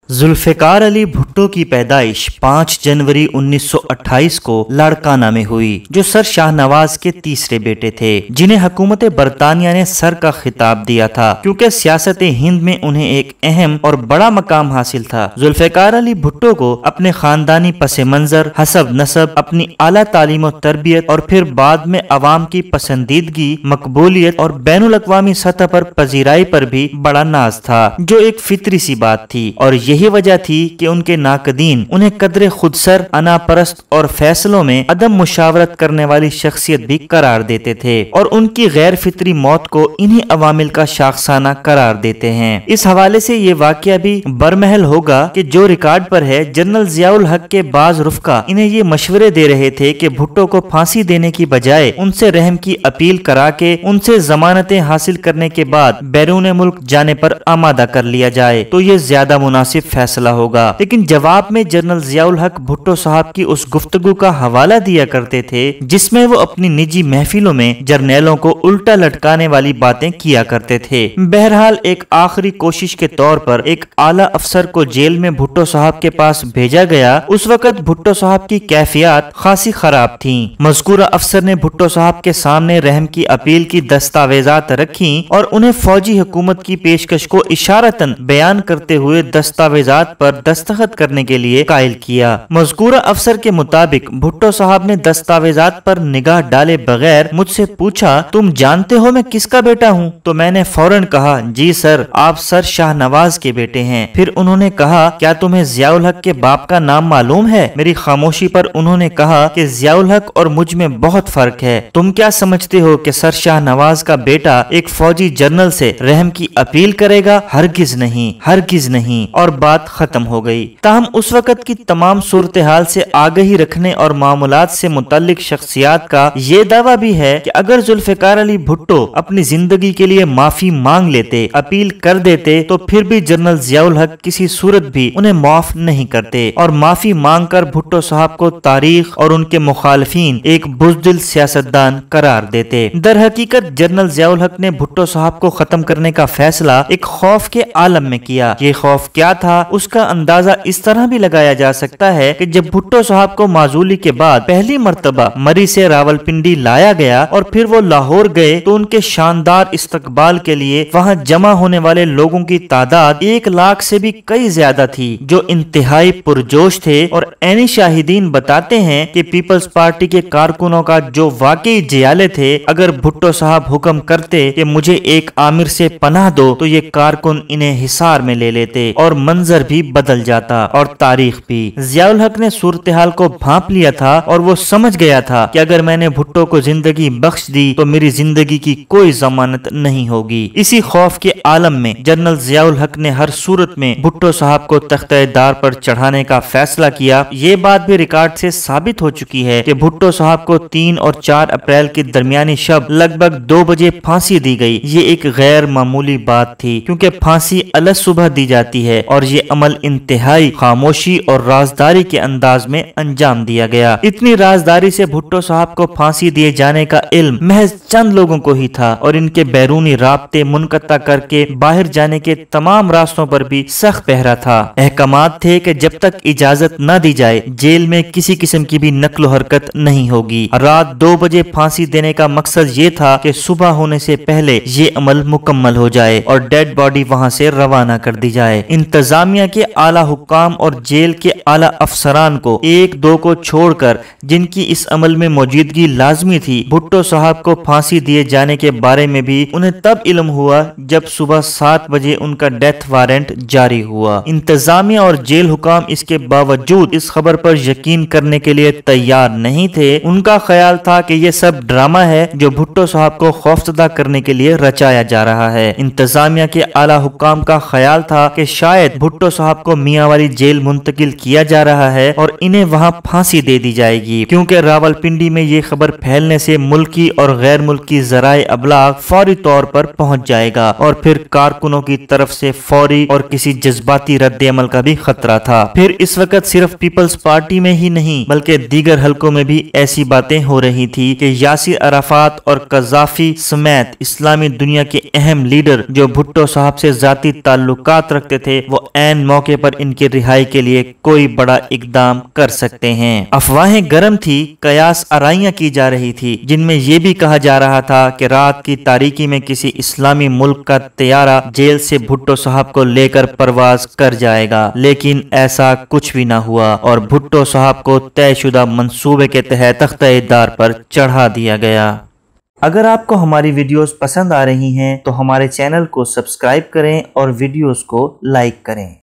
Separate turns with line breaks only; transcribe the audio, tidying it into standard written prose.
जुल्फ़िकार अली भुट्टो की पैदाइश 5 जनवरी 1928 को लाड़काना में हुई, जो सर शाहनवाज के तीसरे बेटे थे, जिन्हें हुकूमत बरतानिया ने सर का खिताब दिया था क्योंकि सियासत हिंद में उन्हें एक अहम और बड़ा मकाम हासिल था। जुल्फ़िकार अली भुट्टो को अपने खानदानी पस मंजर, हसब नसब, अपनी आला तालीम और तरबियत और फिर बाद में अवाम की पसंदीदगी, मकबूलियत और बैनुल अक़वामी सतह पर पजीराई पर भी बड़ा नाज था, जो एक फितरी सी बात थी। और यही वजह थी कि उनके नाकदीन उन्हें कदरे खुदसर, अना परस्त और फैसलों में अदम मुशावरत करने वाली शख्सियत भी करार देते थे और उनकी गैर फितरी मौत को इन्हीं अवामिल का शाखसाना करार देते हैं। इस हवाले से ये वाकया भी बरमहल होगा कि जो रिकॉर्ड पर है, जनरल ज़ियाउल हक के बाज रुफ़का इन्हें ये मशवरे दे रहे थे कि भुट्टो को फांसी देने की बजाय उनसे रहम की अपील करा के उनसे जमानतें हासिल करने के बाद बैरून मुल्क जाने पर आमादा कर लिया जाए तो ये ज्यादा मुनासिब फैसला होगा। लेकिन जवाब में जनरल ज़ियाउल हक भुट्टो साहब की उस गुफ्तगू का हवाला दिया करते थे जिसमें वो अपनी निजी महफिलों में जर्नैलों को उल्टा लटकाने वाली बातें किया करते थे। बहरहाल एक आखिरी कोशिश के तौर पर एक आला अफसर को जेल में भुट्टो साहब के पास भेजा गया। उस वक्त भुट्टो साहब की कैफियत खासी खराब थी। मज़कूरा अफसर ने भुट्टो साहब के सामने रहम की अपील की दस्तावेजात रखी और उन्हें फौजी हुकूमत की पेशकश को इशारतन बयान करते हुए दस्तावेजात पर दस्तखत करने के लिए कायल किया। मज़कूरा अफसर के मुताबिक भुट्टो साहब ने दस्तावेजात पर निगाह डाले बगैर मुझसे पूछा, तुम जानते हो मैं किसका बेटा हूँ? तो मैंने फौरन कहा, जी सर, आप सर शाहनवाज के बेटे हैं। फिर उन्होंने कहा, क्या तुम्हें ज़ियाउल हक के बाप का नाम मालूम है? मेरी खामोशी पर उन्होंने कहा कि ज़ियाउल हक और मुझ में बहुत फर्क है। तुम क्या समझते हो कि सर शाहनवाज का बेटा एक फौजी जनरल से रहम की अपील करेगा? हरगिज नहीं, हरगिज नहीं। और बात खत्म हो गई। ताहम उस वक्त की तमाम सूरत हाल से आगही रखने और मामूलात से मुतल्लिक शख्सियात का ये दावा भी है कि अगर जुल्फ़िकार अली भुट्टो अपनी जिंदगी के लिए माफी मांग लेते, अपील कर देते, तो फिर भी जनरल ज़ियाउल हक किसी सूरत भी उन्हें माफ नहीं करते और माफी मांग कर भुट्टो साहब को तारीख और उनके मुखालफीन एक बुज़दिल सियासतदान करार देते। दर हकीकत जनरल ज़ियाउल हक ने भुट्टो साहब को खत्म करने का फैसला एक खौफ के आलम में किया। ये खौफ क्या था, उसका अंदाजा इस तरह भी लगाया जा सकता है कि जब भुट्टो साहब को माजूली के बाद पहली मर्तबा मरी से रावलपिंडी लाया गया और फिर वो लाहौर गए तो उनके शानदार इस्तकबाल के लिए वहाँ जमा होने वाले लोगों की तादाद 1 लाख से भी कई ज्यादा थी, जो इंतहाई पुरजोश थे। और ऐनी शाहिदीन बताते हैं कि पीपल्स पार्टी के कारकुनों का जो वाकई जियाले थे, अगर भुट्टो साहब हुक्म करते कि मुझे एक आमिर से पनाह दो तो ये कारकुन इन्हें हिसार में ले लेते और मंजर भी बदल जाता और तारीख भी। ज़ियाउल हक ने सूरत हाल को भांप लिया था और वो समझ गया था कि अगर मैंने भुट्टो को जिंदगी बख्श दी तो मेरी जिंदगी की कोई जमानत नहीं होगी। इसी खौफ के आलम में जनरल ज़ियाउल हक ने हर सूरत में भुट्टो साहब को तख्ते-ए-दार पर चढ़ाने का फैसला किया। ये बात भी रिकॉर्ड से साबित हो चुकी है कि भुट्टो साहब को 3 और 4 अप्रैल के दरमियानी शब लगभग 2 बजे फांसी दी गई। ये एक गैर मामूली बात थी क्योंकि फांसी अलग सुबह दी जाती है और ये अमल इंतहाई खामोशी और राजदारी के अंदाज में अंजाम दिया गया। इतनी राजदारी से भुट्टो साहब को फांसी दिए जाने का इल्म महज चंद लोगों को ही था और इनके बैरूनी राब्ते मुनक़ता करके बाहर जाने के तमाम रास्तों पर भी सख्त पहरा था। अहकामात थे कि जब तक इजाजत न दी जाए जेल में किसी किस्म की भी नक्लो हरकत नहीं होगी। रात 2 बजे फांसी देने का मकसद ये था कि सुबह होने से पहले ये अमल मुकम्मल हो जाए और डेड बॉडी वहाँ से रवाना कर दी जाए। इंतजामिया के आला हुक्काम और जेल के आला अफसरान को 1-2 को छोड़कर, जिनकी इस अमल में मौजूदगी लाजमी थी, भुट्टो साहब को फांसी दिए जाने के बारे में भी उन्हें तब इल्म हुआ जब सुबह 7 बजे उनका डेथ वारंट जारी हुआ। इंतजामिया और जेल हुकाम इसके बावजूद इस खबर पर यकीन करने के लिए तैयार नहीं थे। उनका ख्याल था कि यह सब ड्रामा है जो भुट्टो साहब को खौफजदा करने के लिए रचाया जा रहा है। इंतजामिया के आला हुक्काम का ख्याल था कि शायद भुट्टो साहब को मियांवाली जेल मुंतकिल किया जा रहा है और इन्हें वहां फांसी दे दी जाएगी, क्योंकि रावलपिंडी में ये खबर फैलने से मुल्की और गैर मुल्की ज़राए अबलाग फौरी तौर पर पहुंच जाएगा और फिर कारकुनों की तरफ से फौरी और किसी जज्बाती रद्द-ए-अमल का भी खतरा था। फिर इस वक्त सिर्फ पीपल्स पार्टी में ही नहीं बल्कि दीगर हलकों में भी ऐसी बातें हो रही थी कि यासिर अराफात और कज़ाफी समेत इस्लामी दुनिया के अहम लीडर जो भुट्टो साहब से जाती ताल्लुकात रखते थे, वो ऐन मौके पर इनकी रिहाई के लिए कोई बड़ा इकदाम कर सकते हैं। अफवाहें गर्म थी, कयास आराइयां की जा रही थी, जिनमें यह भी कहा जा रहा था कि रात की तारीकी में किसी इस्लामी मुल्क का तैयारा जेल से भुट्टो साहब को लेकर परवाज कर जाएगा, लेकिन ऐसा कुछ भी ना हुआ और भुट्टो साहब को तयशुदा मंसूबे के तहत तख्ते-ए-दार पर चढ़ा दिया गया। अगर आपको हमारी वीडियोस पसंद आ रही हैं तो हमारे चैनल को सब्सक्राइब करें और वीडियोस को लाइक करें।